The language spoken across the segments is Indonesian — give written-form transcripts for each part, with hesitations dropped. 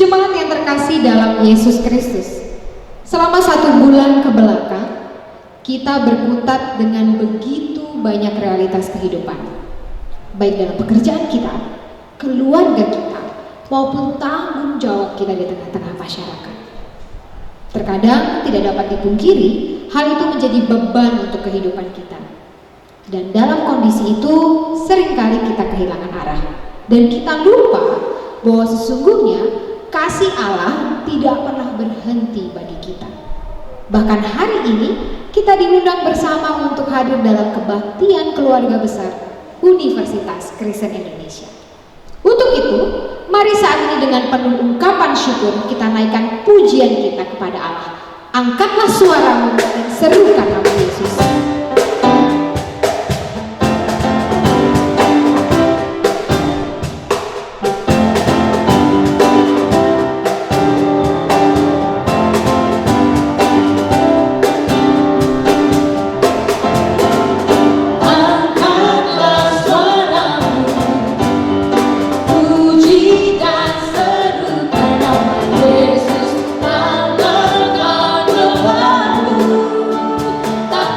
Jemaat yang terkasih dalam Yesus Kristus, selama 1 bulan ke belakang, kita berkutat dengan begitu banyak realitas kehidupan, baik dalam pekerjaan kita, keluarga kita, maupun tanggung jawab kita di tengah-tengah masyarakat. Terkadang tidak dapat dipungkiri, hal itu menjadi beban untuk kehidupan kita. Dan dalam kondisi itu, seringkali kita kehilangan arah, dan kita lupa bahwa sesungguhnya kasih Allah tidak pernah berhenti bagi kita. Bahkan hari ini kita diundang bersama untuk hadir dalam kebaktian keluarga besar Universitas Kristen Indonesia. Untuk itu, mari saat ini dengan penuh ungkapan syukur kita naikkan pujian kita kepada Allah. Angkatlah suaramu dan serukan nama Yesus. Tak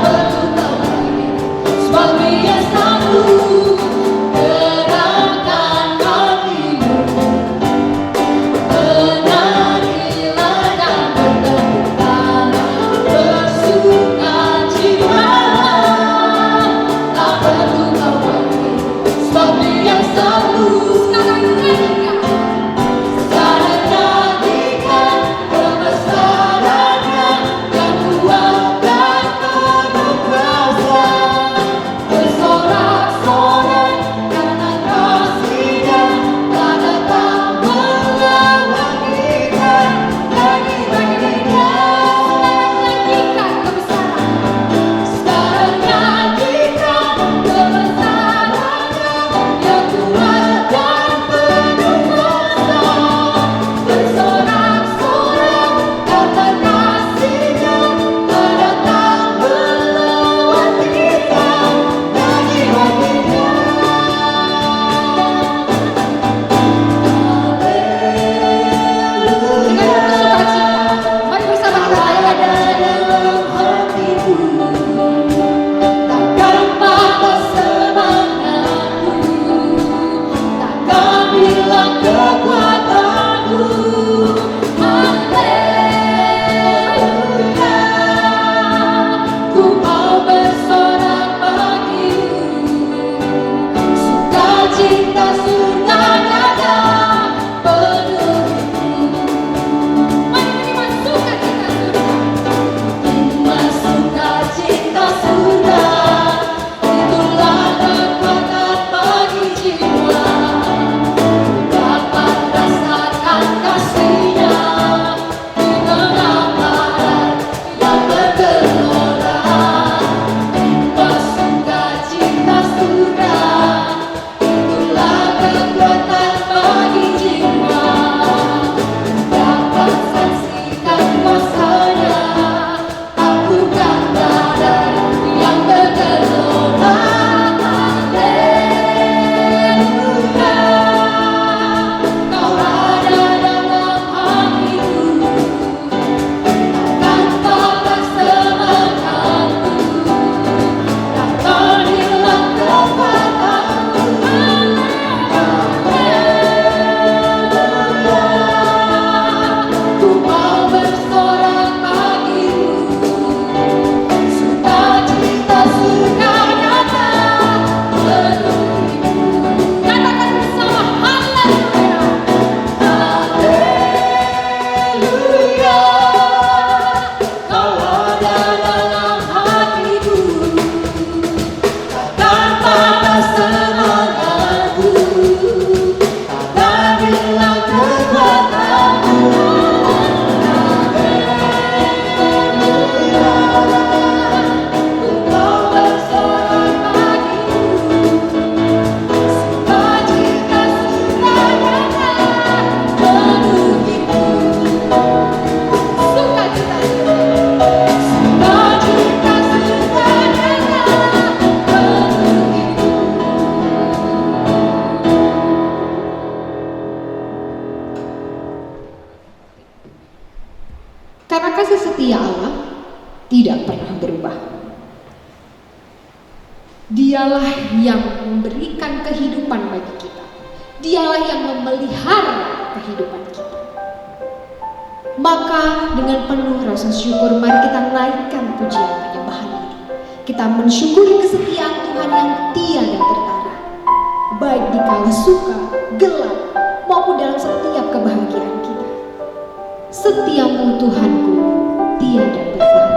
kasih setia Allah tidak pernah berubah. Dialah yang memberikan kehidupan bagi kita. Dialah yang memelihara kehidupan kita. Maka dengan penuh rasa syukur mari kita naikkan pujian penyembahan ini. Kita mensyukuri kesetiaan Tuhan yang tiada tertara, baik di kala suka, gelap, maupun dalam setiap kebahagiaan kita. Setiamu Tuhanku tiada bertara.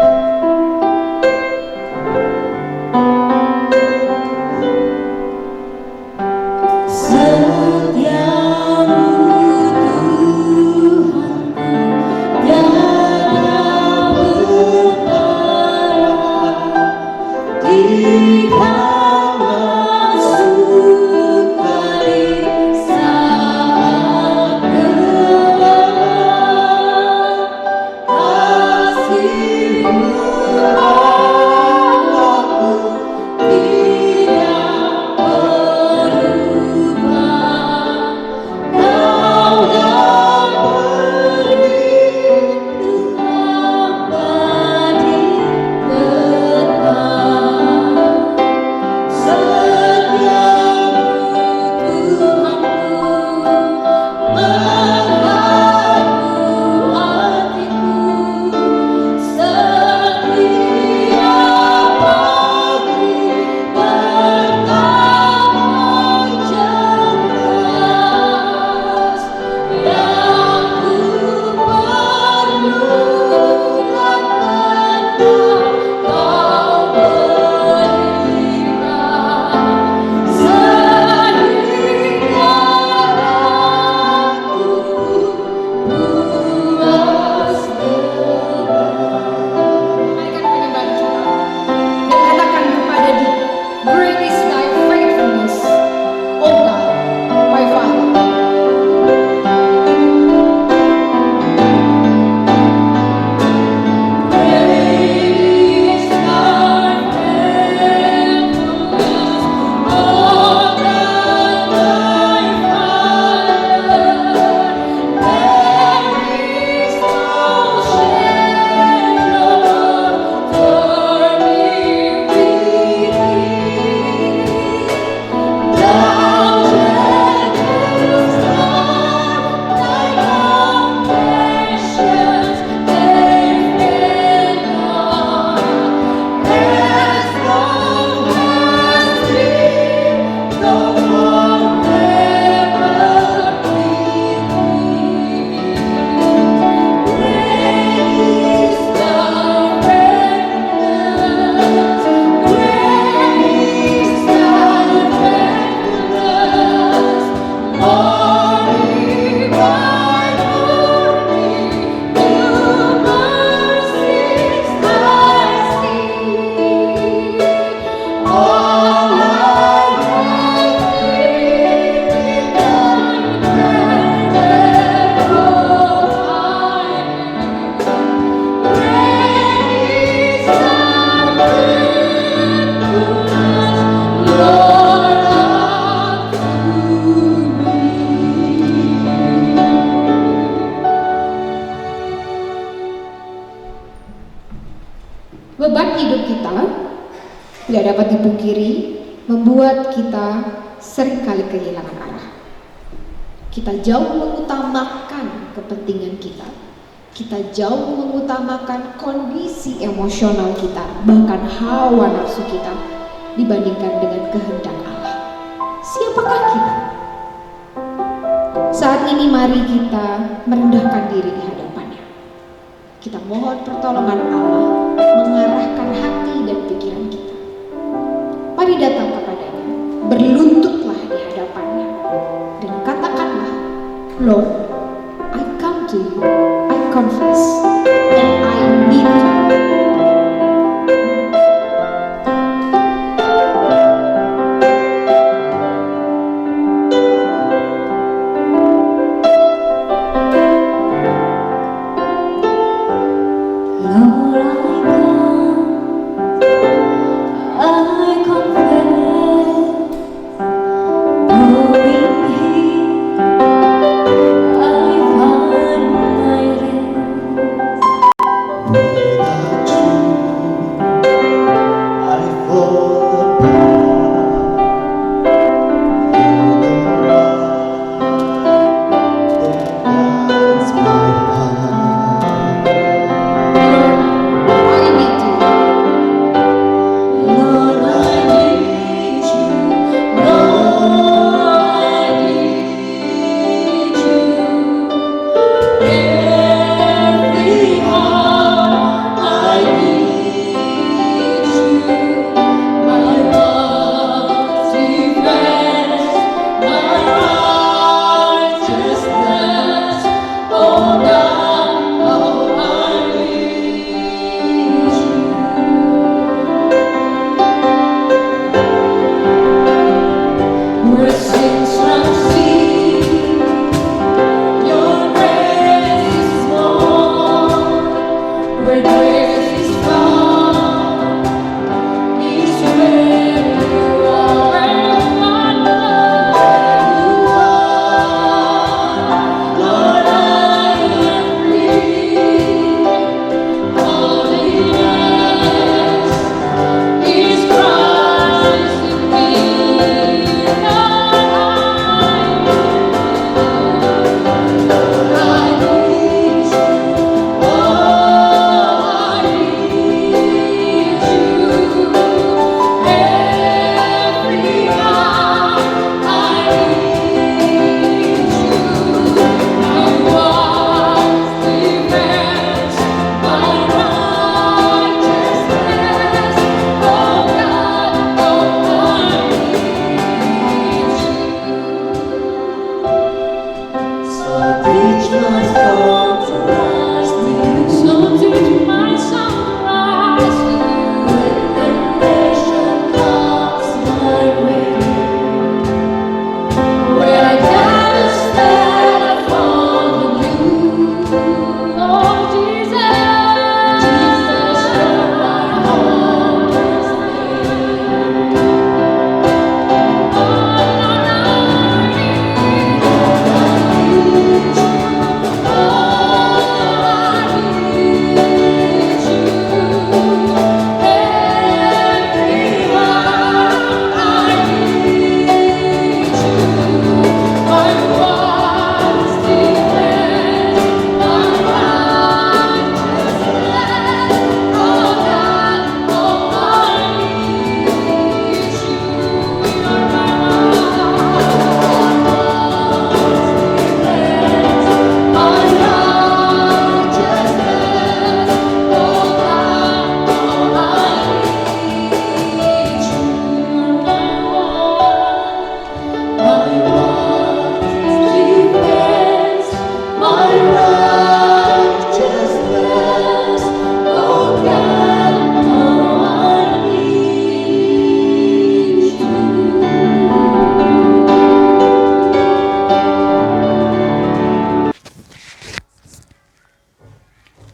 Beban hidup kita tidak dapat dipungkiri membuat kita seringkali kehilangan arah. Kita jauh mengutamakan kepentingan kita. Kita jauh mengutamakan kondisi emosional kita, bahkan hawa nafsu kita dibandingkan dengan kehendak Allah. Siapakah kita? Saat ini mari kita merendahkan diri di hadapannya. Kita mohon pertolongan Allah mengarahkan hati dan pikiran kita. Mari datang kepadanya, berlututlah di hadapannya, dan katakanlah, Lord, I come to you, I confess, and I need you.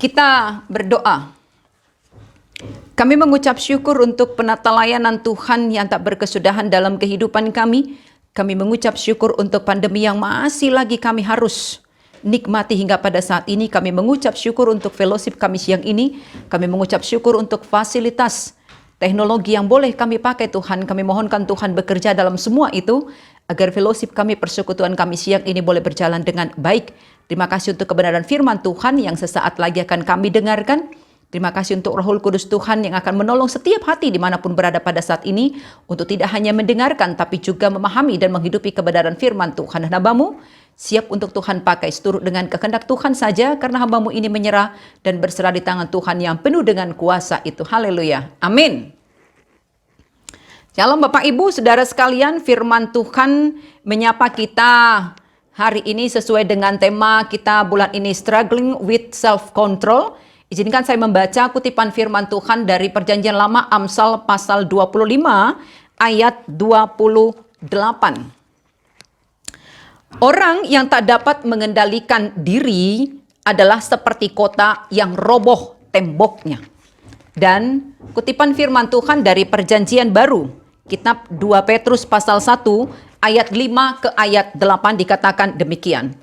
Kita berdoa. Kami mengucap syukur untuk penata layanan Tuhan yang tak berkesudahan dalam kehidupan kami. Kami mengucap syukur untuk pandemi yang masih lagi kami harus nikmati hingga pada saat ini. Kami mengucap syukur untuk fellowship kami siang ini. Kami mengucap syukur untuk fasilitas teknologi yang boleh kami pakai Tuhan. Kami mohonkan Tuhan bekerja dalam semua itu, agar fellowship kami, persekutuan kami siang ini boleh berjalan dengan baik. Terima kasih untuk kebenaran firman Tuhan yang sesaat lagi akan kami dengarkan. Terima kasih untuk Roh Kudus Tuhan yang akan menolong setiap hati dimanapun berada pada saat ini, untuk tidak hanya mendengarkan tapi juga memahami dan menghidupi kebenaran firman Tuhan. Dan hamba-Mu siap untuk Tuhan pakai seturut dengan kehendak Tuhan saja, karena hamba-Mu ini menyerah dan berserah di tangan Tuhan yang penuh dengan kuasa itu. Haleluya. Amin. Shalom Bapak Ibu, Saudara sekalian, firman Tuhan menyapa kita hari ini sesuai dengan tema kita bulan ini, Struggling with Self-Control. Izinkan saya membaca kutipan firman Tuhan dari Perjanjian Lama, Amsal pasal 25 ayat 28. Orang yang tak dapat mengendalikan diri adalah seperti kota yang roboh temboknya. Dan kutipan firman Tuhan dari Perjanjian Baru, kitab 2 Petrus pasal 1 ayat 5 ke ayat 8 dikatakan demikian.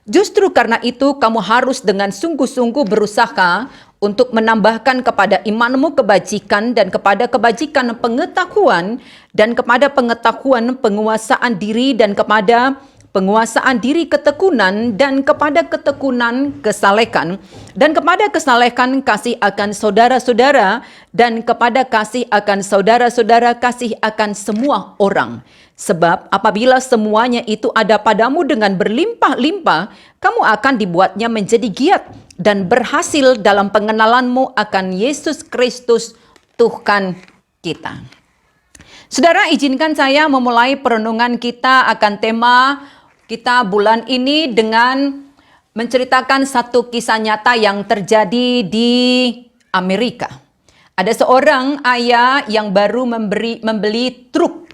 Justru karena itu kamu harus dengan sungguh-sungguh berusaha untuk menambahkan kepada imanmu kebajikan, dan kepada kebajikan pengetahuan, dan kepada pengetahuan penguasaan diri, dan kepada penguasaan diri ketekunan, dan kepada ketekunan kesalehan, dan kepada kesalehan kasih akan saudara-saudara, dan kepada kasih akan saudara-saudara kasih akan semua orang. Sebab apabila semuanya itu ada padamu dengan berlimpah-limpah, kamu akan dibuatnya menjadi giat dan berhasil dalam pengenalanmu akan Yesus Kristus Tuhan kita. Saudara, izinkan saya memulai perenungan kita akan tema kita bulan ini dengan menceritakan satu kisah nyata yang terjadi di Amerika. Ada seorang ayah yang baru membeli truk.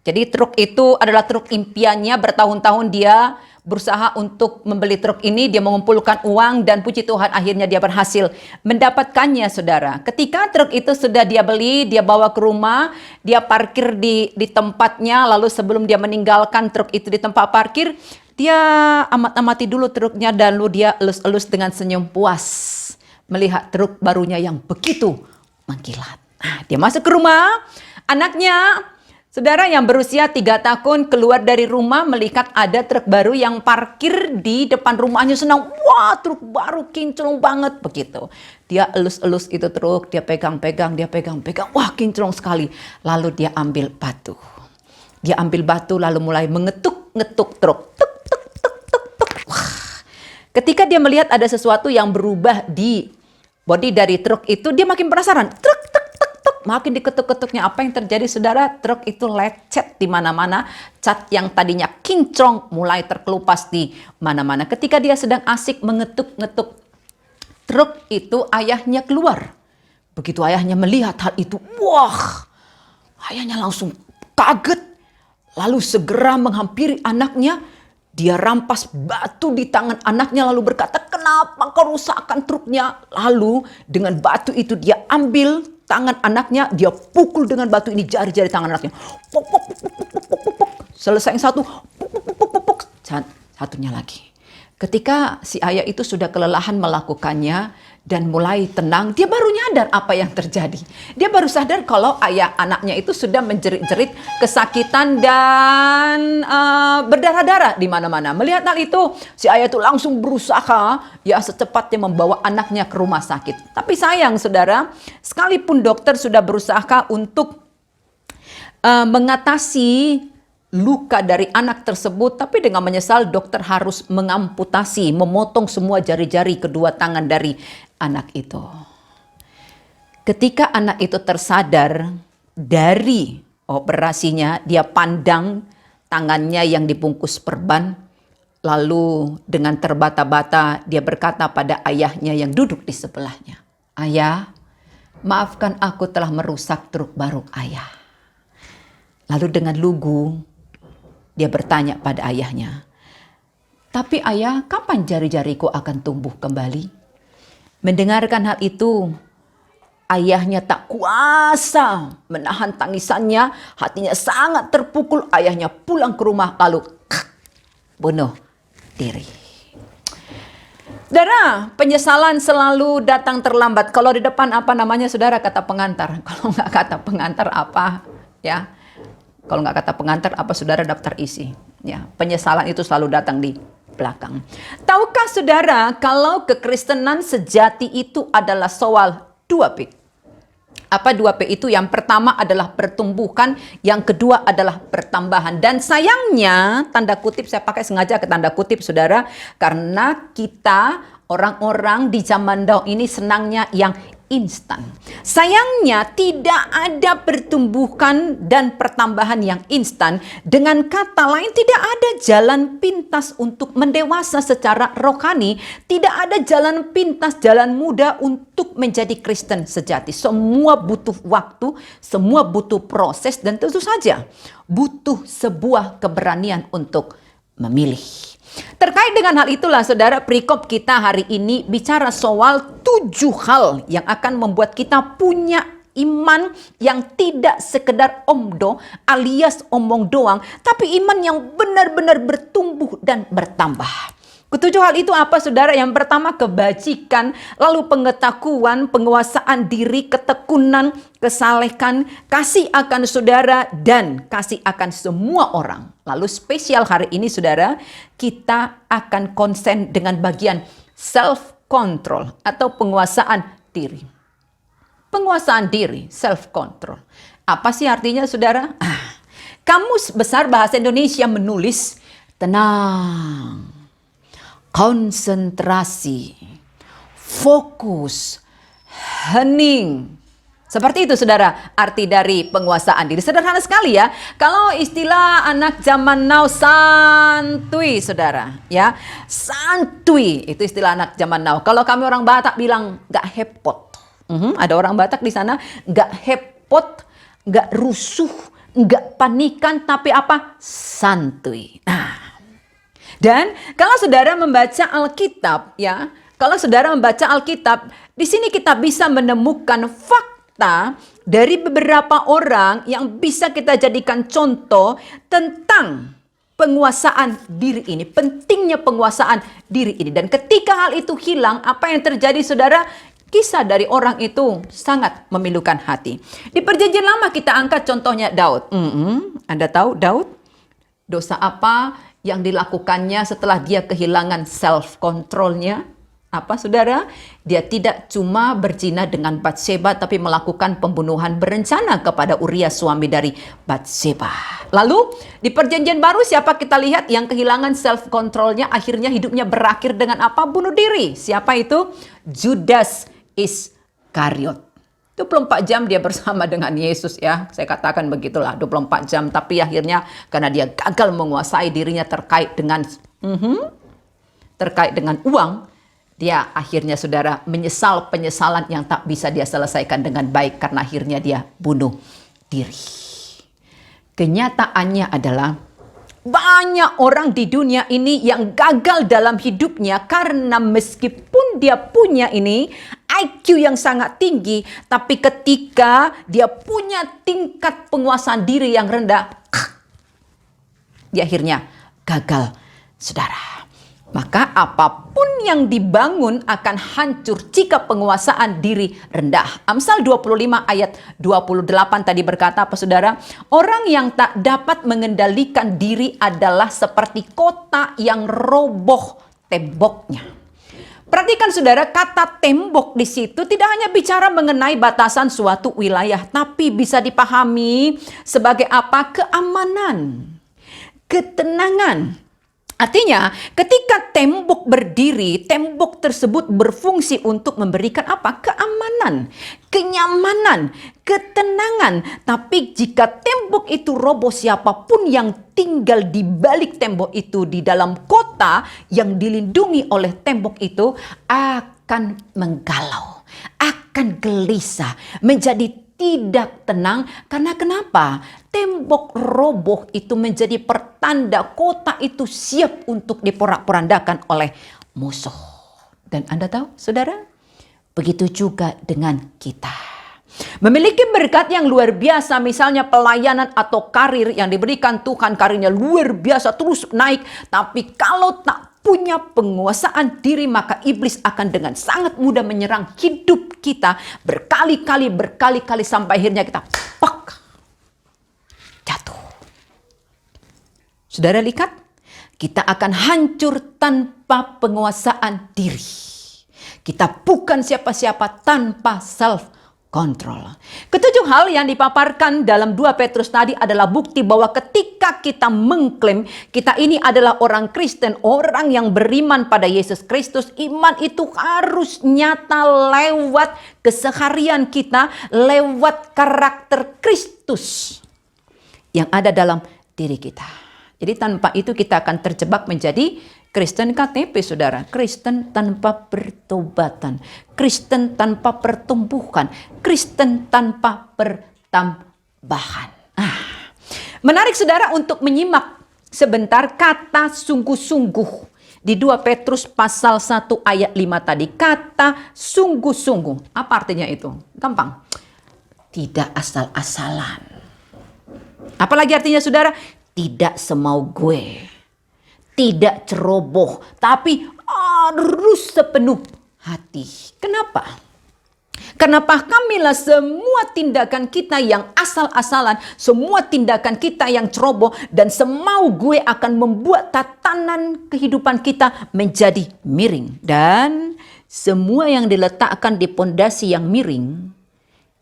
Jadi truk itu adalah truk impiannya, bertahun-tahun dia berusaha untuk membeli truk ini, dia mengumpulkan uang dan puji Tuhan akhirnya dia berhasil mendapatkannya, saudara. Ketika truk itu sudah dia beli, dia bawa ke rumah, dia parkir di tempatnya, lalu sebelum dia meninggalkan truk itu di tempat parkir, dia amat-amati dulu truknya dan lalu dia elus-elus dengan senyum puas melihat truk barunya yang begitu mengkilat. Nah, dia masuk ke rumah, anaknya, saudara yang berusia 3 tahun keluar dari rumah melihat ada truk baru yang parkir di depan rumahnya, senang. Wah, truk baru kinclong banget begitu. Dia elus-elus itu truk, dia pegang-pegang. Wah, kinclong sekali. Lalu dia ambil batu. Dia ambil batu lalu mulai mengetuk-ngetuk truk. Tuk, tuk, tuk, tuk, tuk. Wah. Ketika dia melihat ada sesuatu yang berubah di bodi dari truk itu, dia makin penasaran. Truk, tuk, tuk, tuk. Makin diketuk-ketuknya, apa yang terjadi, saudara? Truk itu lecet di mana-mana. Cat yang tadinya kinclong mulai terkelupas di mana-mana. Ketika dia sedang asik mengetuk-ngetuk truk itu, ayahnya keluar. Begitu ayahnya melihat hal itu, wah, ayahnya langsung kaget. Lalu segera menghampiri anaknya. Dia rampas batu di tangan anaknya lalu berkata, "Kenapa kau rusakkan truknya?" Lalu dengan batu itu dia ambil tangan anaknya, dia pukul dengan batu ini jari-jari tangan anaknya. Puk, puk, puk, puk, puk, puk, puk, puk. Selesai yang satu, puk, puk, puk, puk, puk. Satunya lagi. Ketika si ayah itu sudah kelelahan melakukannya dan mulai tenang, dia baru nyadar apa yang terjadi. Dia baru sadar kalau ayah anaknya itu sudah menjerit-jerit kesakitan dan berdarah-darah di mana-mana. Melihat hal itu, si ayah itu langsung berusaha ya secepatnya membawa anaknya ke rumah sakit. Tapi sayang, saudara, sekalipun dokter sudah berusaha untuk mengatasi luka dari anak tersebut, tapi dengan menyesal dokter harus mengamputasi, memotong semua jari-jari kedua tangan dari anak itu. Ketika anak itu tersadar dari operasinya, dia pandang tangannya yang dibungkus perban, lalu dengan terbata-bata dia berkata pada ayahnya yang duduk di sebelahnya, "Ayah, maafkan aku telah merusak truk baru ayah." Lalu dengan lugu dia bertanya pada ayahnya, "Tapi ayah, kapan jari-jariku akan tumbuh kembali?" Mendengarkan hal itu, ayahnya tak kuasa menahan tangisannya, hatinya sangat terpukul. Ayahnya pulang ke rumah lalu bunuh diri. Saudara, penyesalan selalu datang terlambat. Kalau di depan apa namanya saudara? Kata pengantar. Kalau nggak kata pengantar apa? Ya, kalau nggak kata pengantar apa saudara daftar isi? Ya, penyesalan itu selalu datang di belakang. Tahukah saudara kalau kekristenan sejati itu adalah soal 2P? Apa 2P itu? Yang pertama adalah pertumbuhan, yang kedua adalah pertambahan. Dan sayangnya, tanda kutip, saya pakai sengaja ke tanda kutip saudara, karena kita orang-orang di zaman now ini senangnya yang instan. Sayangnya tidak ada pertumbuhan dan pertambahan yang instan. Dengan kata lain, tidak ada jalan pintas untuk mendewasa secara rohani. Tidak ada jalan pintas, jalan mudah untuk menjadi Kristen sejati. Semua butuh waktu, semua butuh proses, dan tentu saja butuh sebuah keberanian untuk memilih. Terkait dengan hal itulah saudara, perikop kita hari ini bicara soal 7 hal yang akan membuat kita punya iman yang tidak sekedar omdo alias omong doang, tapi iman yang benar-benar bertumbuh dan bertambah. Ketujuh hal itu apa saudara? Yang pertama kebajikan, lalu pengetahuan, penguasaan diri, ketekunan, kesalehan, kasih akan saudara, dan kasih akan semua orang. Lalu spesial hari ini saudara, kita akan konsen dengan bagian self-control atau penguasaan diri. Penguasaan diri, self-control. Apa sih artinya saudara? Kamus Besar Bahasa Indonesia menulis, tenang, konsentrasi, fokus, hening. Seperti itu saudara, arti dari penguasaan diri. Sederhana sekali ya. Kalau istilah anak zaman now, santuy saudara. Ya, santuy itu istilah anak zaman now. Kalau kami orang Batak bilang gak hepot. Ada orang Batak di sana, gak hepot, gak rusuh, gak panikan, tapi apa? Santuy. Dan kalau saudara membaca Alkitab, ya, kalau saudara membaca Alkitab, di sini kita bisa menemukan fakta dari beberapa orang yang bisa kita jadikan contoh tentang penguasaan diri ini, pentingnya penguasaan diri ini. Dan ketika hal itu hilang, apa yang terjadi saudara? Kisah dari orang itu sangat memilukan hati. Di Perjanjian Lama kita angkat contohnya Daud. Anda tahu Daud? Dosa apa yang dilakukannya setelah dia kehilangan self-controlnya? Apa saudara? Dia tidak cuma berzina dengan Batseba, tapi melakukan pembunuhan berencana kepada Uria, suami dari Batseba. Lalu di Perjanjian Baru siapa kita lihat yang kehilangan self-controlnya, akhirnya hidupnya berakhir dengan apa? Bunuh diri. Siapa itu? Judas Iskariot. 24 jam dia bersama dengan Yesus ya. Saya katakan begitulah, 24 jam. Tapi akhirnya karena dia gagal menguasai dirinya terkait dengan uang, dia akhirnya saudara menyesal penyesalan yang tak bisa dia selesaikan dengan baik karena akhirnya dia bunuh diri. Kenyataannya adalah banyak orang di dunia ini yang gagal dalam hidupnya karena meskipun dia punya ini IQ yang sangat tinggi, tapi ketika dia punya tingkat penguasaan diri yang rendah, dia akhirnya gagal, saudara. Maka apapun yang dibangun akan hancur jika penguasaan diri rendah. Amsal 25 ayat 28 tadi berkata apa saudara? Orang yang tak dapat mengendalikan diri adalah seperti kota yang roboh temboknya. Perhatikan saudara, kata tembok di situ tidak hanya bicara mengenai batasan suatu wilayah, tapi bisa dipahami sebagai apa? Keamanan, ketenangan. Artinya, ketika tembok berdiri, tembok tersebut berfungsi untuk memberikan apa? Keamanan, kenyamanan, ketenangan. Tapi jika tembok itu roboh, siapapun yang tinggal di balik tembok itu di dalam kota yang dilindungi oleh tembok itu akan menggalau, akan gelisah, menjadi tidak tenang. Karena kenapa? Tembok roboh itu menjadi pertanda kota itu siap untuk diporak-porandakan oleh musuh. Dan Anda tahu, saudara, begitu juga dengan kita. Memiliki berkat yang luar biasa, misalnya pelayanan atau karir yang diberikan Tuhan, karirnya luar biasa, terus naik. Tapi kalau tak punya penguasaan diri, maka iblis akan dengan sangat mudah menyerang hidup kita berkali-kali sampai akhirnya kita jatuh. Saudara lihat, kita akan hancur tanpa penguasaan diri. Kita bukan siapa-siapa tanpa self kontrol. Ketujuh hal yang dipaparkan dalam 2 Petrus tadi adalah bukti bahwa ketika kita mengklaim kita ini adalah orang Kristen, orang yang beriman pada Yesus Kristus, iman itu harus nyata lewat keseharian kita, lewat karakter Kristus yang ada dalam diri kita. Jadi tanpa itu kita akan terjebak menjadi Kristen KTP, saudara. Kristen tanpa pertobatan. Kristen tanpa pertumbuhan. Kristen tanpa pertambahan. Menarik saudara untuk menyimak sebentar kata sungguh-sungguh. Di 2 Petrus pasal 1 ayat 5 tadi. Kata sungguh-sungguh. Apa artinya itu? Gampang. Tidak asal-asalan. Apalagi artinya saudara? Tidak semau gue, tidak ceroboh, tapi harus sepenuh hati. Kenapa? Karena pahamilah semua tindakan kita yang asal-asalan, semua tindakan kita yang ceroboh dan semau gue akan membuat tatanan kehidupan kita menjadi miring. Dan semua yang diletakkan di pondasi yang miring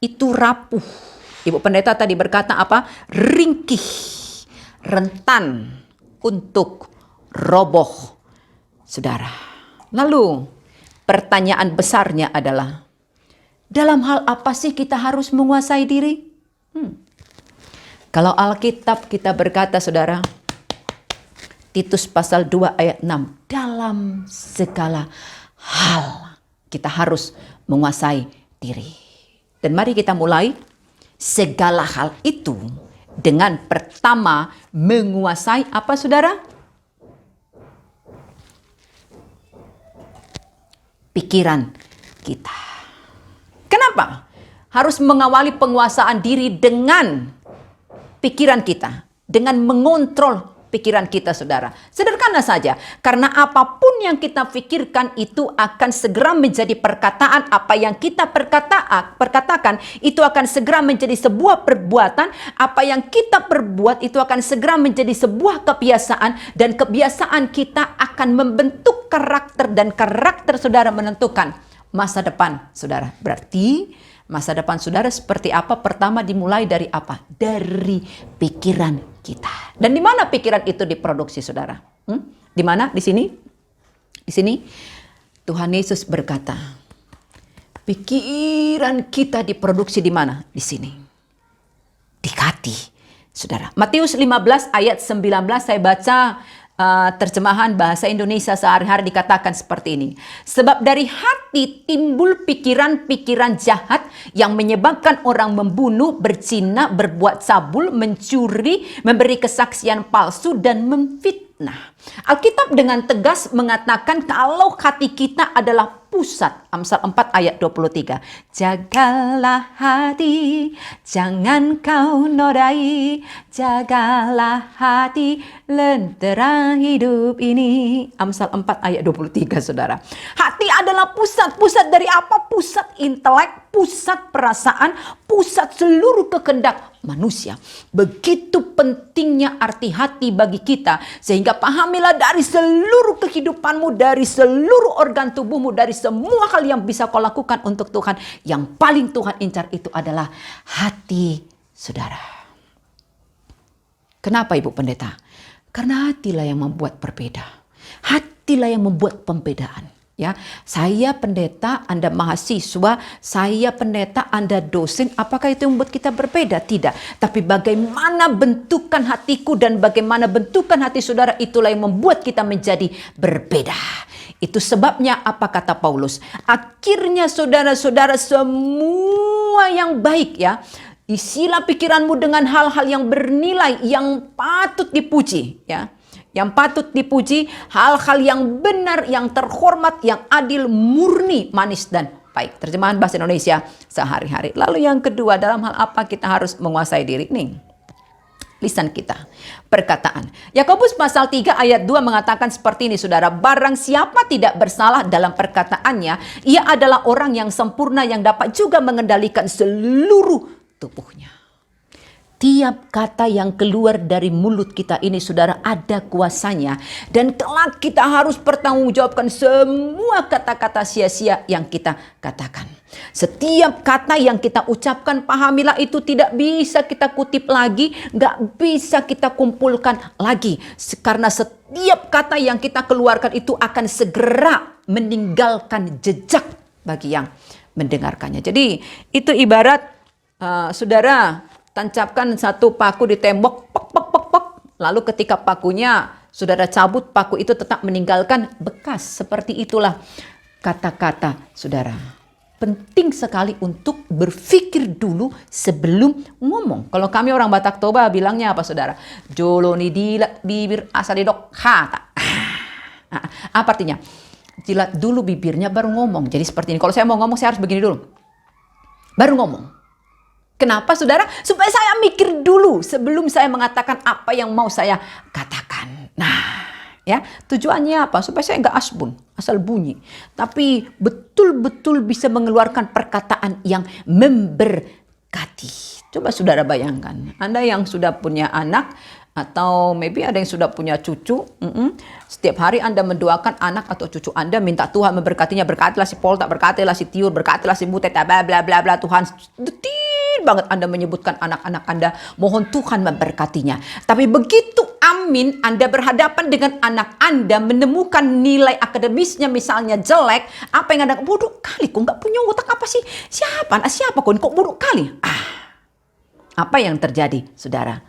itu rapuh. Ibu pendeta tadi berkata apa? Ringkih. Rentan untuk roboh, saudara. Lalu pertanyaan besarnya adalah, dalam hal apa sih kita harus menguasai diri? Kalau Alkitab kita berkata, saudara, Titus pasal 2 ayat 6, dalam segala hal kita harus menguasai diri. Dan mari kita mulai segala hal itu dengan pertama menguasai apa, saudara? Pikiran kita. Kenapa? Harus mengawali penguasaan diri dengan pikiran kita. Dengan mengontrol pikiran kita, saudara. Sederhana saja. Karena apapun yang kita pikirkan itu akan segera menjadi perkataan. Apa yang kita perkatakan itu akan segera menjadi sebuah perbuatan. Apa yang kita perbuat itu akan segera menjadi sebuah kebiasaan. Dan kebiasaan kita akan membentuk karakter. Dan karakter saudara menentukan masa depan saudara. Berarti masa depan saudara seperti apa? Pertama dimulai dari apa? Dari pikiran kita. Dan di mana pikiran itu diproduksi, saudara? Di mana? Di sini? Di sini Tuhan Yesus berkata, pikiran kita diproduksi di mana? Di sini. Di hati, saudara. Matius 15 ayat 19 saya baca terjemahan bahasa Indonesia sehari-hari dikatakan seperti ini. Sebab dari hati timbul pikiran-pikiran jahat yang menyebabkan orang membunuh, berzina, berbuat cabul, mencuri, memberi kesaksian palsu, dan memfitnah. Alkitab dengan tegas mengatakan kalau hati kita adalah pusat. Amsal 4 ayat 23. Jagalah hati, jangan kau nodai. Jagalah hati, lentera hidup ini. Amsal 4 ayat 23, saudara. Hati adalah pusat. Pusat dari apa? Pusat intelek, pusat perasaan, pusat seluruh kehendak manusia. Begitu pentingnya arti hati bagi kita. Sehingga pahamilah dari seluruh kehidupanmu, dari seluruh organ tubuhmu, dari semua hal yang bisa kau lakukan untuk Tuhan, yang paling Tuhan incar itu adalah hati saudara. Kenapa Ibu Pendeta? Karena hatilah yang membuat berbeda. Hatilah yang membuat pembedaan. Ya, saya pendeta, Anda mahasiswa, saya pendeta, Anda dosen. Apakah itu yang membuat kita berbeda? Tidak. Tapi bagaimana bentukan hatiku dan bagaimana bentukan hati saudara, itulah yang membuat kita menjadi berbeda. Itu sebabnya apa kata Paulus? Akhirnya saudara-saudara semua yang baik, ya, isilah pikiranmu dengan hal-hal yang bernilai, yang patut dipuji, ya. Yang patut dipuji, hal-hal yang benar, yang terhormat, yang adil, murni, manis, dan Baik, terjemahan bahasa Indonesia sehari-hari. Lalu yang kedua, dalam hal apa kita harus menguasai diri? Nih, lisan kita, perkataan. Yakobus pasal 3 ayat 2 mengatakan seperti ini, saudara. Barang siapa tidak bersalah dalam perkataannya, ia adalah orang yang sempurna yang dapat juga mengendalikan seluruh tubuhnya. Tiap kata yang keluar dari mulut kita ini, saudara, ada kuasanya. Dan kelak kita harus bertanggungjawabkan semua kata-kata sia-sia yang kita katakan. Setiap kata yang kita ucapkan, pahamilah itu tidak bisa kita kutip lagi, gak bisa kita kumpulkan lagi. Karena setiap kata yang kita keluarkan itu akan segera meninggalkan jejak bagi yang mendengarkannya. Jadi itu ibarat saudara tancapkan satu paku di tembok, pek, pek, pek, pek. Lalu ketika pakunya saudara cabut, paku itu tetap meninggalkan bekas. Seperti itulah kata-kata saudara. Penting sekali untuk berpikir dulu sebelum ngomong. Kalau kami orang Batak Toba bilangnya apa saudara? Joloni dilat bibir asalidok kata. Apa artinya? Jilat dulu bibirnya baru ngomong. Jadi seperti ini. Kalau saya mau ngomong saya harus begini dulu. Baru ngomong. Kenapa saudara? Supaya saya mikir dulu sebelum saya mengatakan apa yang mau saya katakan. Nah, ya tujuannya apa? Supaya saya nggak asbun, asal bunyi. Tapi betul-betul bisa mengeluarkan perkataan yang memberkati. Coba saudara bayangkan, Anda yang sudah punya anak, atau maybe ada yang sudah punya cucu, setiap hari Anda mendoakan anak atau cucu Anda, minta Tuhan memberkatinya, berkatilah si Polta, berkatilah si Tiur, berkatilah si Butet, bla bla bla bla. Tuhan detil banget Anda menyebutkan anak-anak Anda, mohon Tuhan memberkatinya. Tapi begitu amin, Anda berhadapan dengan anak Anda, menemukan nilai akademisnya misalnya jelek, apa yang Anda, bodoh kali, kok nggak punya otak apa sih? Siapa kok bodoh kali? Apa yang terjadi, saudara?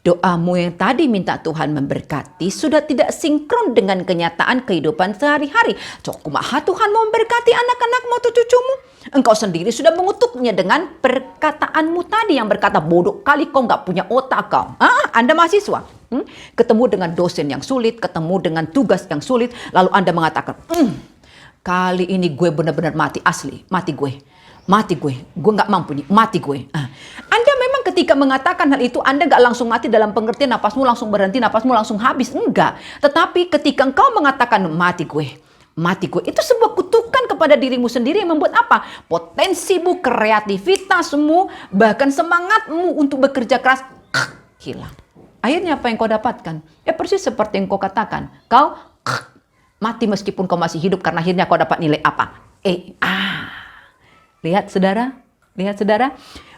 Doamu yang tadi minta Tuhan memberkati sudah tidak sinkron dengan kenyataan kehidupan sehari-hari. Kumaha Tuhan mau memberkati anak-anakmu atau cucumu? Engkau sendiri sudah mengutuknya dengan perkataanmu tadi yang berkata, bodoh kali kau nggak punya otak kau. Anda mahasiswa, ketemu dengan dosen yang sulit, ketemu dengan tugas yang sulit, lalu Anda mengatakan, kali ini gue benar-benar mati asli, mati gue nggak mampu nih, mati gue. Anda memang ketika mengatakan hal itu, Anda nggak langsung mati dalam pengertian napasmu langsung berhenti, napasmu langsung habis, enggak. Tetapi ketika engkau mengatakan mati gue, itu sebuah kutukan kepada dirimu sendiri yang membuat apa? Potensimu, kreativitasmu, bahkan semangatmu untuk bekerja keras hilang. Akhirnya apa yang kau dapatkan? Ya persis seperti yang kau katakan, kau mati meskipun kau masih hidup, karena akhirnya kau dapat nilai apa? Lihat saudara,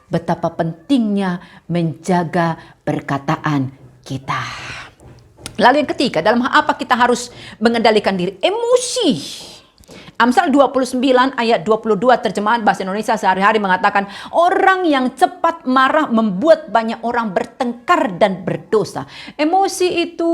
betapa pentingnya menjaga perkataan kita. Lalu yang ketiga, dalam hal apa kita harus mengendalikan diri? Emosi. Amsal 29 ayat 22 terjemahan bahasa Indonesia sehari-hari mengatakan, orang yang cepat marah membuat banyak orang bertengkar dan berdosa. Emosi itu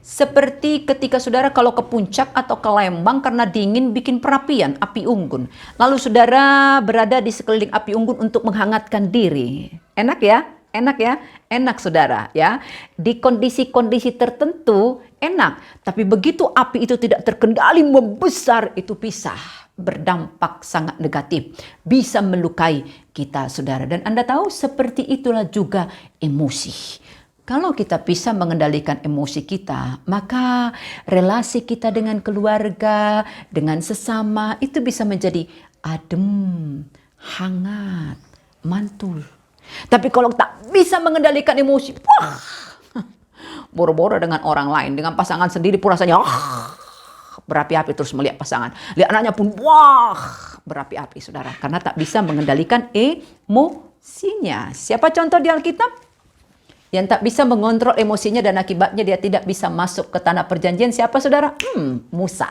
seperti ketika saudara kalau ke puncak atau ke Lembang karena dingin bikin perapian, api unggun. Lalu saudara berada di sekeliling api unggun untuk menghangatkan diri. Enak ya? Enak saudara ya. Di kondisi-kondisi tertentu enak. Tapi begitu api itu tidak terkendali membesar, itu bisa berdampak sangat negatif. Bisa melukai kita saudara. Dan Anda tahu seperti itulah juga emosi. Kalau kita bisa mengendalikan emosi kita, maka relasi kita dengan keluarga, dengan sesama, itu bisa menjadi adem, hangat, mantul. Tapi kalau tak bisa mengendalikan emosi, boro-boro dengan orang lain, dengan pasangan sendiri pun rasanya berapi-api terus melihat pasangan. Lihat anaknya pun berapi-api saudara. Karena tak bisa mengendalikan emosinya. Siapa contoh di Alkitab? Yang tak bisa mengontrol emosinya dan akibatnya dia tidak bisa masuk ke tanah perjanjian. Siapa saudara? Musa.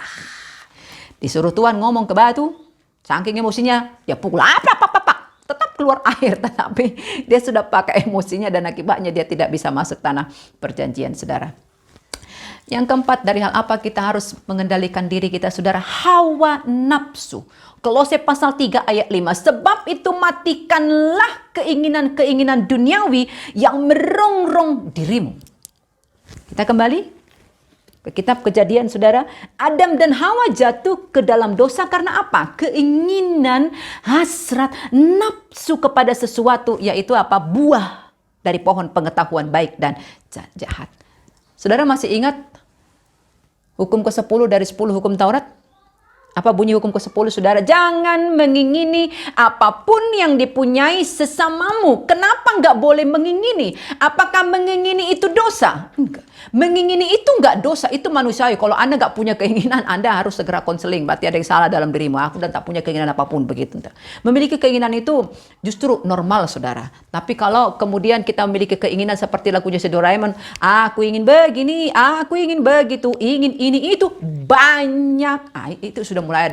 Disuruh Tuhan ngomong ke batu. Saking emosinya, dia pukul. Tetap keluar air. Tetapi dia sudah pakai emosinya dan akibatnya dia tidak bisa masuk tanah perjanjian saudara. Yang keempat, dari hal apa kita harus mengendalikan diri kita saudara? Hawa nafsu. Kolose pasal 3 ayat 5. Sebab itu matikanlah keinginan-keinginan duniawi yang merongrong dirimu. Kita kembali Kitab Kejadian, saudara, Adam dan Hawa jatuh ke dalam dosa karena apa? Keinginan, hasrat, nafsu kepada sesuatu, yaitu apa? Buah dari pohon pengetahuan baik dan jahat. Saudara masih ingat hukum ke-10 dari 10 hukum Taurat? Apa bunyi hukum ke-10, saudara? Jangan mengingini apapun yang dipunyai sesamamu. Kenapa nggak boleh mengingini? Apakah mengingini itu dosa? Enggak. Mengingini itu nggak dosa, itu manusiawi. Kalau Anda nggak punya keinginan, Anda harus segera konseling. Berarti ada yang salah dalam dirimu. Aku dan tak punya keinginan apapun, begitu. Memiliki keinginan itu justru normal, saudara. Tapi kalau kemudian kita memiliki keinginan seperti lagunya si Doraemon, aku ingin begini, aku ingin begitu, ingin ini itu, banyak. Itu sudah mulai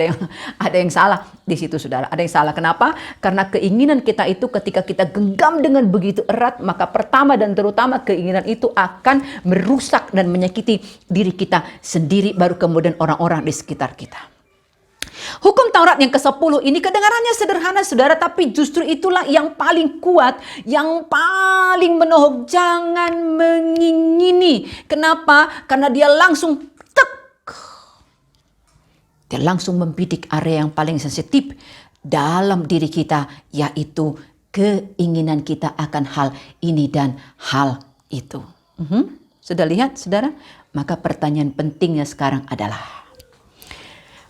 ada yang salah di situ, saudara. Ada yang salah. Kenapa? Karena keinginan kita itu ketika kita genggam dengan begitu erat, maka pertama dan terutama keinginan itu akan merusak dan menyakiti diri kita sendiri, baru kemudian orang-orang di sekitar kita. Hukum Taurat yang ke-10 ini kedengarannya sederhana, saudara, tapi justru itulah yang paling kuat, yang paling menohok. Jangan mengingini. Kenapa? Karena dia langsung dia langsung membidik area yang paling sensitif dalam diri kita, yaitu keinginan kita akan hal ini dan hal itu. Sudah lihat, saudara? Maka pertanyaan pentingnya sekarang adalah,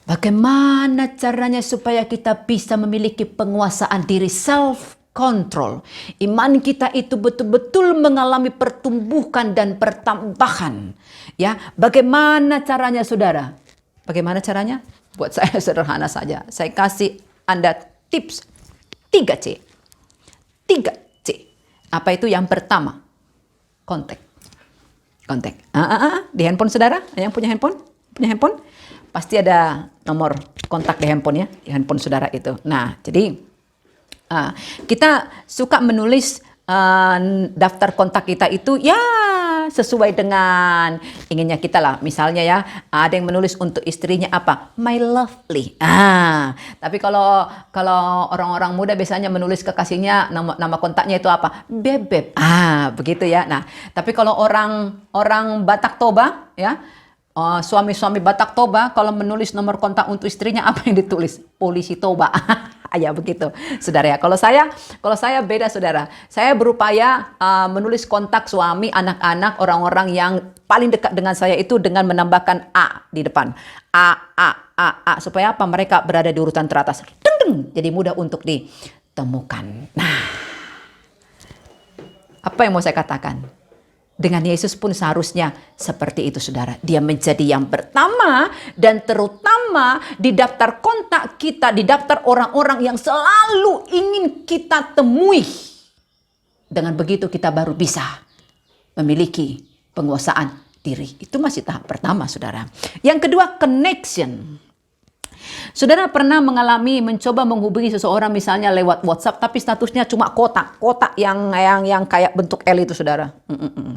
bagaimana caranya supaya kita bisa memiliki penguasaan diri, self control. Iman kita itu betul-betul mengalami pertumbuhan dan pertambahan. Ya, bagaimana caranya, saudara? Bagaimana caranya? Buat saya sederhana saja. Saya kasih Anda tips 3C. 3C. Apa itu? Yang pertama, kontak. Kontak. Di handphone saudara? Yang punya handphone? Punya handphone? Pasti ada nomor kontak di handphone ya. Di handphone saudara itu. Nah, jadi kita suka menulis daftar kontak kita itu ya sesuai dengan inginnya kita lah. Misalnya ya, ada yang menulis untuk istrinya apa? My lovely. Tapi kalau orang-orang muda biasanya menulis kekasihnya nama kontaknya itu apa? Bebek. Begitu ya. Nah, tapi kalau orang Batak Toba ya, suami-suami Batak Toba kalau menulis nomor kontak untuk istrinya apa yang ditulis? Polisi Toba. Ya begitu, saudara ya. Kalau saya beda, saudara. Saya berupaya menulis kontak suami, anak-anak, orang-orang yang paling dekat dengan saya itu dengan menambahkan A di depan. A. Supaya apa? Mereka berada di urutan teratas. Jadi mudah untuk ditemukan. Nah, apa yang mau saya katakan? Dengan Yesus pun seharusnya seperti itu, saudara. Dia menjadi yang pertama dan terutama di daftar kontak kita, di daftar orang-orang yang selalu ingin kita temui. Dengan begitu kita baru bisa memiliki penguasaan diri. Itu masih tahap pertama, saudara. Yang kedua, connection. Saudara pernah mencoba menghubungi seseorang misalnya lewat WhatsApp, tapi statusnya cuma kotak yang kayak bentuk L itu, saudara.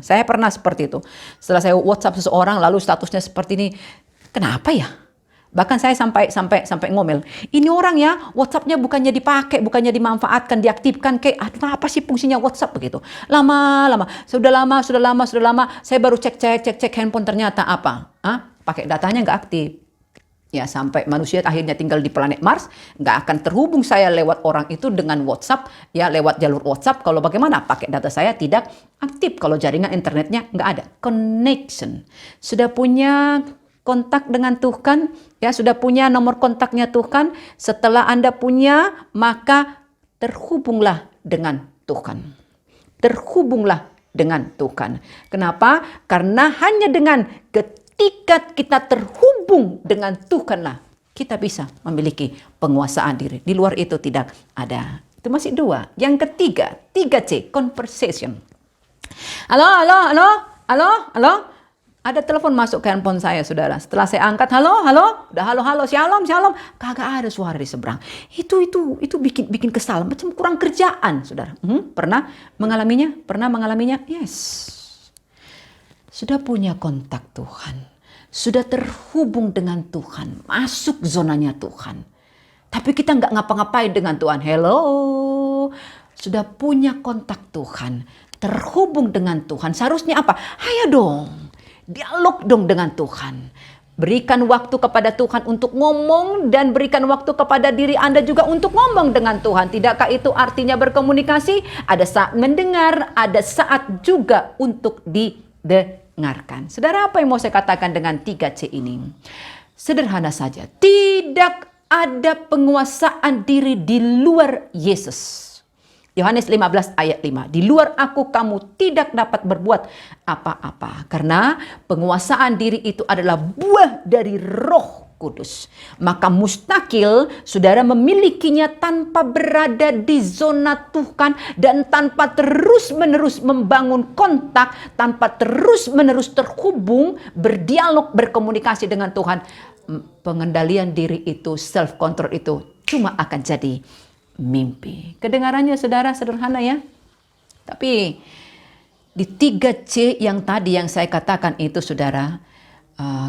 Saya pernah seperti itu. Setelah saya WhatsApp seseorang lalu statusnya seperti ini, kenapa ya? Bahkan saya sampai ngomel. Ini orang ya WhatsAppnya bukannya dipakai, bukannya dimanfaatkan, diaktifkan kayak apa sih fungsinya WhatsApp begitu. Sudah lama saya baru cek handphone, ternyata apa? Pakai datanya nggak aktif. Ya, sampai manusia akhirnya tinggal di planet Mars, nggak akan terhubung saya lewat orang itu dengan WhatsApp, ya lewat jalur WhatsApp. Kalau bagaimana? Pakai data saya tidak aktif, kalau jaringan internetnya nggak ada. Connection. Sudah punya kontak dengan Tuhan, ya sudah punya nomor kontaknya Tuhan. Setelah Anda punya, maka terhubunglah dengan Tuhan. Terhubunglah dengan Tuhan. Kenapa? Karena hanya dengan ketika kita terhubung dengan Tuhanlah kita bisa memiliki penguasaan diri. Di luar itu tidak ada. Itu masih 2. Yang ketiga, 3C, conversation. Halo. Ada telepon masuk ke handphone saya, saudara. Setelah saya angkat, halo. Udah halo, shalom. Kagak ada suara di seberang. Itu bikin kesal, macam kurang kerjaan, saudara. Pernah mengalaminya? Yes. Sudah punya kontak Tuhan, sudah terhubung dengan Tuhan, masuk zonanya Tuhan. Tapi kita nggak ngapa-ngapain dengan Tuhan. Hello, sudah punya kontak Tuhan, terhubung dengan Tuhan. Seharusnya apa? Ayo dong, Dialog dong dengan Tuhan. Berikan waktu kepada Tuhan untuk ngomong dan berikan waktu kepada diri Anda juga untuk ngomong dengan Tuhan. Tidakkah itu artinya berkomunikasi? Ada saat mendengar, ada saat juga untuk didengarkan. Saudara, apa yang mau saya katakan dengan 3C ini? Sederhana saja, tidak ada penguasaan diri di luar Yesus. Yohanes 15 ayat 5. Di luar aku kamu tidak dapat berbuat apa-apa. Karena penguasaan diri itu adalah buah dari Roh Kudus. Maka mustakil saudara memilikinya tanpa berada di zona Tuhan dan tanpa terus-menerus membangun kontak, tanpa terus-menerus terhubung, berdialog, berkomunikasi dengan Tuhan. Pengendalian diri itu, self-control itu cuma akan jadi mimpi. Kedengarannya saudara sederhana ya. Tapi di 3C yang tadi yang saya katakan itu saudara,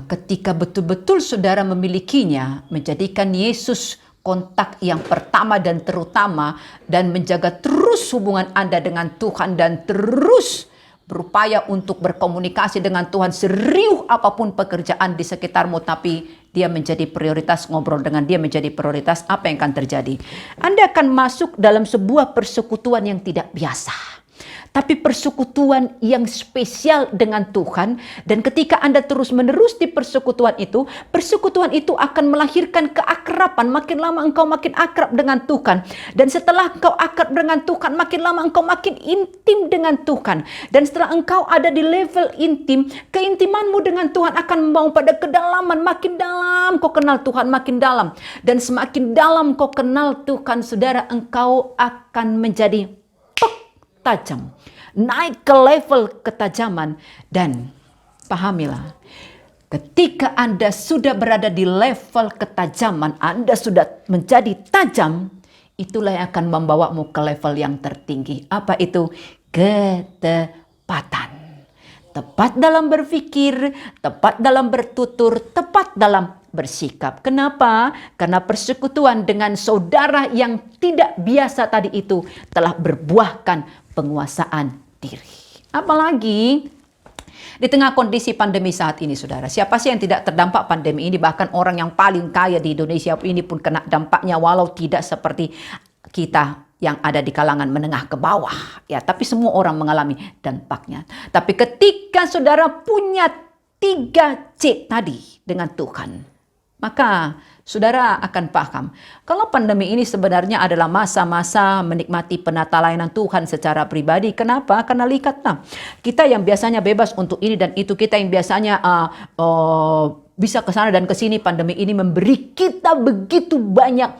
ketika betul-betul saudara memilikinya, menjadikan Yesus kontak yang pertama dan terutama, dan menjaga terus hubungan Anda dengan Tuhan dan terus berupaya untuk berkomunikasi dengan Tuhan serius apapun pekerjaan di sekitarmu, tapi dia menjadi prioritas, ngobrol dengan dia menjadi prioritas, apa yang akan terjadi? Anda akan masuk dalam sebuah persekutuan yang tidak biasa. Tapi persekutuan yang spesial dengan Tuhan. Dan ketika Anda terus-menerus di persekutuan itu akan melahirkan keakraban. Makin lama engkau makin akrab dengan Tuhan. Dan setelah engkau akrab dengan Tuhan, makin lama engkau makin intim dengan Tuhan. Dan setelah engkau ada di level intim, keintimanmu dengan Tuhan akan membawa pada kedalaman. Makin dalam kau kenal Tuhan, makin dalam. Dan semakin dalam kau kenal Tuhan, saudara, engkau akan menjadi tajam, naik ke level ketajaman. Dan pahamilah, ketika Anda sudah berada di level ketajaman, Anda sudah menjadi tajam, itulah yang akan membawamu ke level yang tertinggi. Apa itu? Ketepatan. Tepat dalam berpikir, tepat dalam bertutur, tepat dalam bersikap. Kenapa? Karena persekutuan dengan saudara yang tidak biasa tadi itu telah berbuahkan penguasaan diri. Apalagi di tengah kondisi pandemi saat ini, saudara. Siapa sih yang tidak terdampak pandemi ini? Bahkan orang yang paling kaya di Indonesia ini pun kena dampaknya, walau tidak seperti kita yang ada di kalangan menengah ke bawah. Ya, tapi semua orang mengalami dampaknya. Tapi ketika saudara punya 3C tadi dengan Tuhan, maka saudara akan paham kalau pandemi ini sebenarnya adalah masa-masa menikmati penata layanan Tuhan secara pribadi. Kenapa? Karena lihatlah, kita yang biasanya bebas untuk ini dan itu, kita yang biasanya bisa ke sana dan ke sini, pandemi ini memberi kita begitu banyak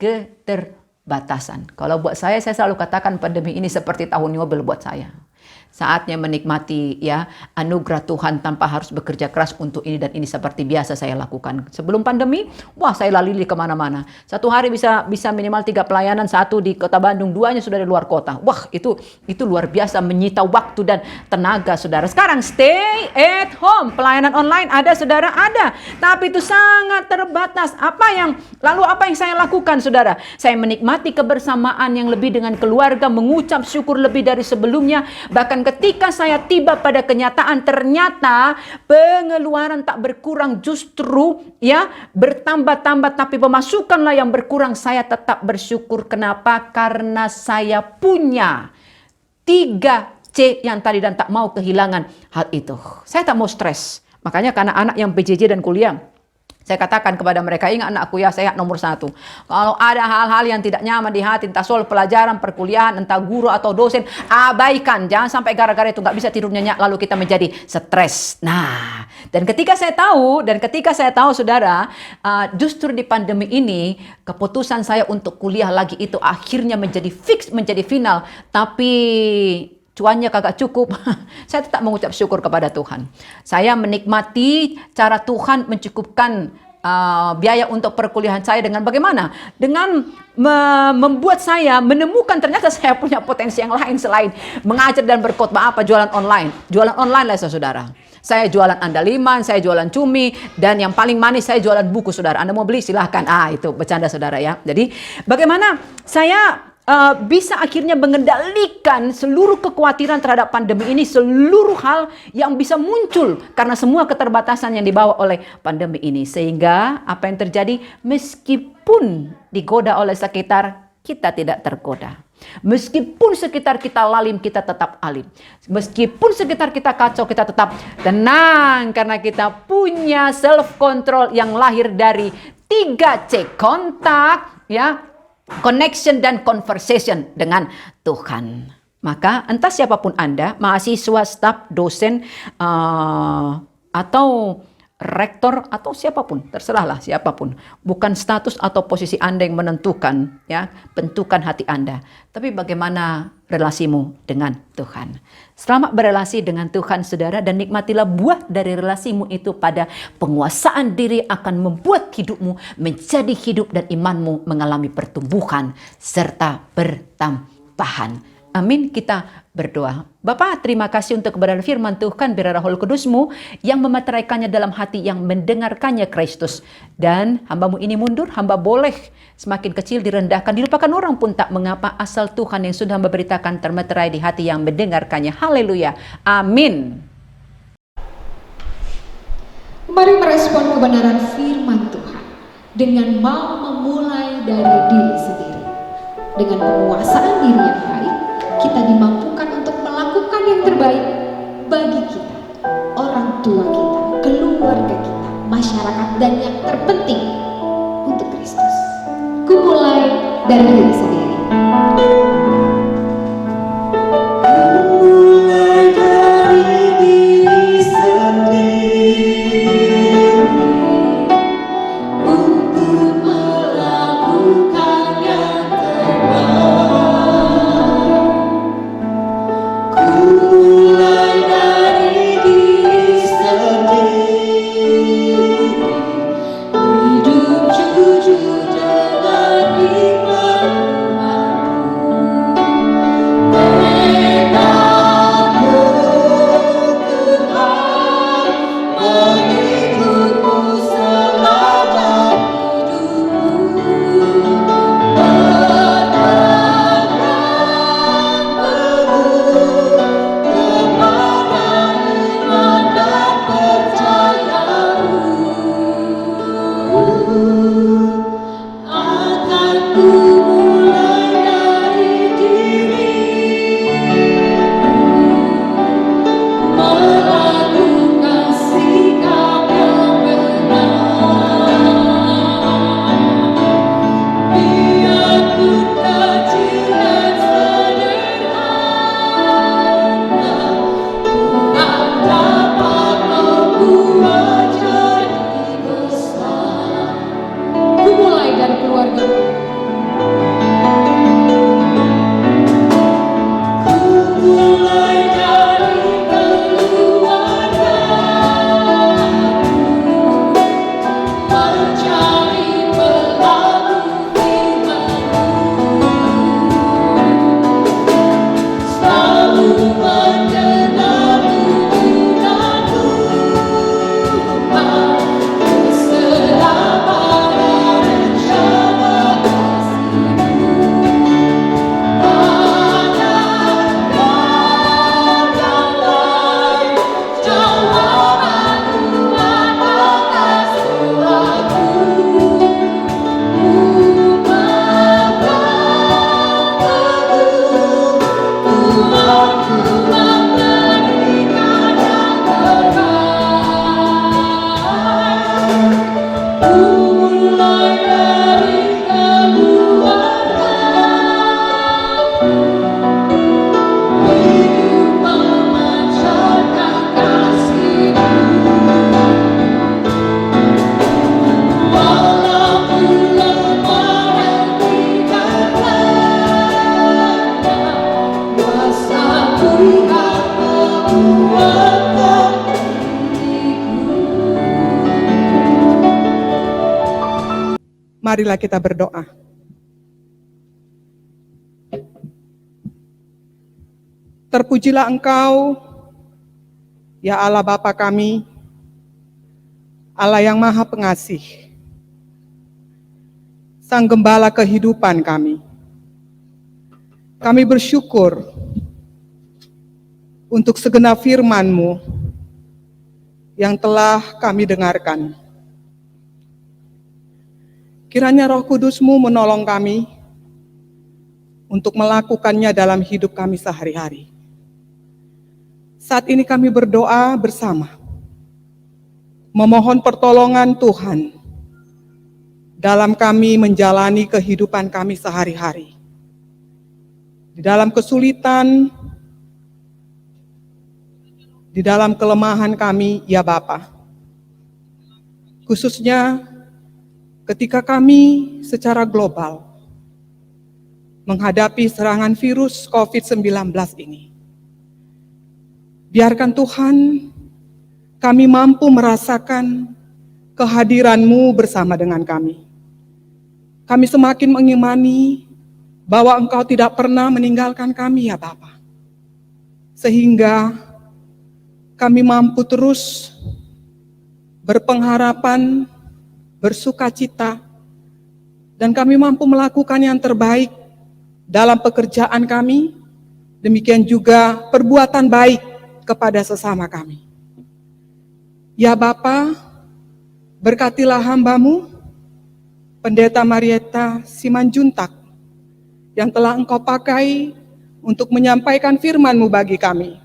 keterbatasan. Kalau buat saya selalu katakan pandemi ini seperti tahun Yobel buat saya. Saatnya menikmati ya anugerah Tuhan tanpa harus bekerja keras untuk ini dan ini seperti biasa saya lakukan. Sebelum pandemi, wah saya lalili kemana-mana. Satu hari bisa minimal 3 pelayanan, 1 di kota Bandung, 2-nya sudah di luar kota. Wah itu luar biasa, menyita waktu dan tenaga saudara. Sekarang stay at home, pelayanan online ada saudara, ada. Tapi itu sangat terbatas. Apa yang saya lakukan saudara? Saya menikmati kebersamaan yang lebih dengan keluarga, mengucap syukur lebih dari sebelumnya. Bahkan ketika saya tiba pada kenyataan ternyata pengeluaran tak berkurang, justru ya bertambah-tambah, tapi pemasukanlah yang berkurang, saya tetap bersyukur. Kenapa? Karena saya punya 3C yang tadi dan tak mau kehilangan hal itu. Saya tak mau stres. Makanya karena anak yang PJJ dan kuliah, saya katakan kepada mereka, ingat anakku ya, saya nomor 1. Kalau ada hal-hal yang tidak nyaman di hati, entah soal pelajaran, perkuliahan, entah guru atau dosen, abaikan. Jangan sampai gara-gara itu nggak bisa tidur nyenyak, lalu kita menjadi stres. Nah, dan ketika saya tahu saudara, justru di pandemi ini, keputusan saya untuk kuliah lagi itu akhirnya menjadi fix, menjadi final. Tapi cuannya kagak cukup. Saya tetap mengucap syukur kepada Tuhan. Saya menikmati cara Tuhan mencukupkan biaya untuk perkuliahan saya dengan bagaimana? Dengan membuat saya menemukan ternyata saya punya potensi yang lain selain mengajar dan berkhotbah. Apa? Jualan online. Jualan online lah saudara. Saya jualan andaliman, saya jualan cumi, dan yang paling manis saya jualan buku saudara. Anda mau beli silahkan. Itu bercanda saudara ya. Jadi bagaimana saya bisa akhirnya mengendalikan seluruh kekhawatiran terhadap pandemi ini, seluruh hal yang bisa muncul karena semua keterbatasan yang dibawa oleh pandemi ini. Sehingga apa yang terjadi, meskipun digoda oleh sekitar, kita tidak tergoda. Meskipun sekitar kita lalim, kita tetap alim. Meskipun sekitar kita kacau, kita tetap tenang karena kita punya self control yang lahir dari 3C, kontak, ya, connection dan conversation dengan Tuhan. Maka entah siapapun Anda, mahasiswa, staf, dosen, atau rektor atau siapapun, terserahlah siapapun. Bukan status atau posisi Anda yang menentukan, ya, bentukan hati Anda. Tapi bagaimana relasimu dengan Tuhan. Selamat berelasi dengan Tuhan, saudara, dan nikmatilah buah dari relasimu itu pada penguasaan diri akan membuat hidupmu menjadi hidup dan imanmu mengalami pertumbuhan serta bertambahan. Amin, kita berdoa. Bapa, terima kasih untuk kebenaran firman Tuhan, biar Roh Kudus-Mu yang memeteraikannya dalam hati yang mendengarkannya Kristus. Dan hambamu ini mundur, hamba boleh semakin kecil direndahkan, dilupakan orang pun tak mengapa, asal Tuhan yang sudah memberitakan termeterai di hati yang mendengarkannya. Haleluya. Amin. Mari merespon kebenaran firman Tuhan dengan mau memulai dari diri sendiri. Dengan penguasaan diri yang baik, kita dimampukan untuk melakukan yang terbaik bagi kita, orang tua kita, keluarga kita, masyarakat, dan yang terpenting untuk Kristus. Kumulai dari diri sendiri. Marilah kita berdoa. Terpujilah Engkau, ya Allah Bapa kami, Allah yang Maha Pengasih, Sang Gembala kehidupan kami. Kami bersyukur untuk segenap firman-Mu yang telah kami dengarkan. Kiranya Roh Kudus-Mu menolong kami untuk melakukannya dalam hidup kami sehari-hari. Saat ini kami berdoa bersama, memohon pertolongan Tuhan dalam kami menjalani kehidupan kami sehari-hari. Di dalam kesulitan, di dalam kelemahan kami, ya Bapa. Khususnya ketika kami secara global menghadapi serangan virus COVID-19 ini. Biarkan Tuhan kami mampu merasakan kehadiran-Mu bersama dengan kami. Kami semakin mengimani bahwa Engkau tidak pernah meninggalkan kami, ya Bapa. Sehingga kami mampu terus berpengharapan, bersukacita, dan kami mampu melakukan yang terbaik dalam pekerjaan kami, demikian juga perbuatan baik kepada sesama kami. Ya Bapa, berkatilah hamba-Mu, Pendeta Marieta Simanjuntak, yang telah Engkau pakai untuk menyampaikan firman-Mu bagi kami.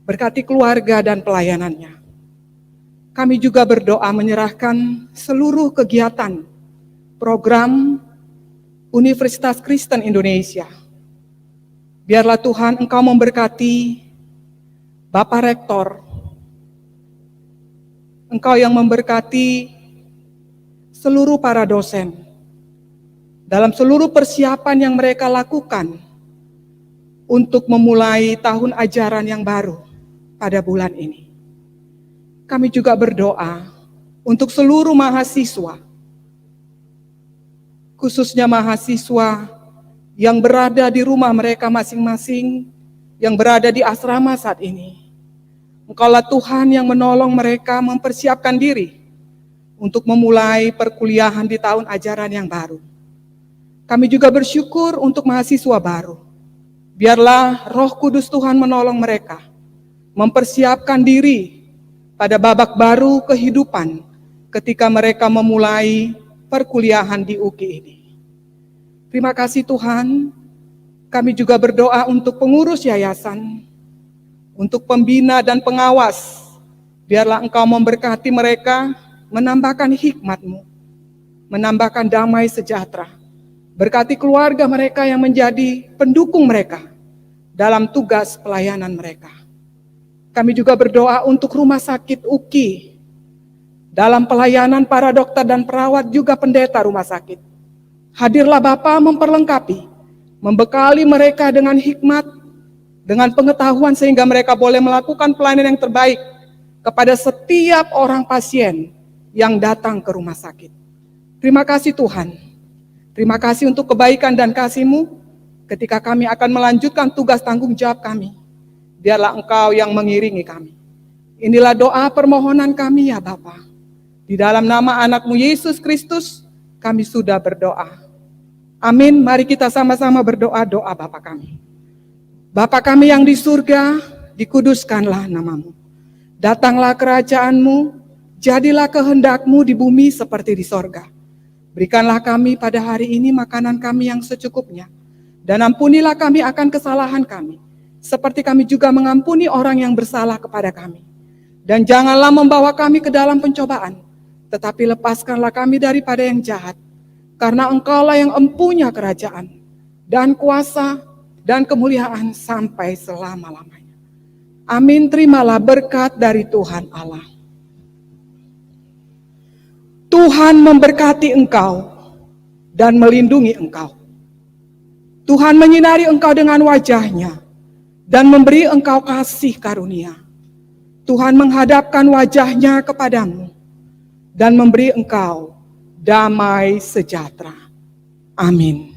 Berkati keluarga dan pelayanannya. Kami juga berdoa menyerahkan seluruh kegiatan program Universitas Kristen Indonesia. Biarlah Tuhan Engkau memberkati Bapak Rektor, Engkau yang memberkati seluruh para dosen dalam seluruh persiapan yang mereka lakukan untuk memulai tahun ajaran yang baru pada bulan ini. Kami juga berdoa untuk seluruh mahasiswa, khususnya mahasiswa yang berada di rumah mereka masing-masing, yang berada di asrama saat ini. Engkaulah Tuhan yang menolong mereka mempersiapkan diri untuk memulai perkuliahan di tahun ajaran yang baru. Kami juga bersyukur untuk mahasiswa baru. Biarlah Roh Kudus Tuhan menolong mereka mempersiapkan diri pada babak baru kehidupan ketika mereka memulai perkuliahan di UKI ini. Terima kasih Tuhan. Kami juga berdoa untuk pengurus yayasan, untuk pembina dan pengawas. Biarlah Engkau memberkati mereka, menambahkan hikmat-Mu, menambahkan damai sejahtera. Berkati keluarga mereka yang menjadi pendukung mereka dalam tugas pelayanan mereka. Kami juga berdoa untuk rumah sakit UKI, dalam pelayanan para dokter dan perawat juga pendeta rumah sakit. Hadirlah Bapa memperlengkapi, membekali mereka dengan hikmat, dengan pengetahuan sehingga mereka boleh melakukan pelayanan yang terbaik kepada setiap orang pasien yang datang ke rumah sakit. Terima kasih Tuhan. Terima kasih untuk kebaikan dan kasih-Mu ketika kami akan melanjutkan tugas tanggung jawab kami. Biarlah Engkau yang mengiringi kami. Inilah doa permohonan kami ya Bapa. Di dalam nama anak-Mu Yesus Kristus kami sudah berdoa. Amin. Mari kita sama-sama berdoa doa Bapa kami. Bapa kami yang di surga, dikuduskanlah nama-Mu. Datanglah kerajaan-Mu, jadilah kehendak-Mu di bumi seperti di sorga. Berikanlah kami pada hari ini makanan kami yang secukupnya. Dan ampunilah kami akan kesalahan kami, seperti kami juga mengampuni orang yang bersalah kepada kami. Dan janganlah membawa kami ke dalam pencobaan, tetapi lepaskanlah kami daripada yang jahat. Karena Engkaulah yang empunya kerajaan, dan kuasa, dan kemuliaan sampai selama-lamanya. Amin. Terimalah berkat dari Tuhan Allah. Tuhan memberkati engkau dan melindungi engkau. Tuhan menyinari engkau dengan wajah-Nya dan memberi engkau kasih karunia. Tuhan menghadapkan wajah-Nya kepadamu dan memberi engkau damai sejahtera. Amin.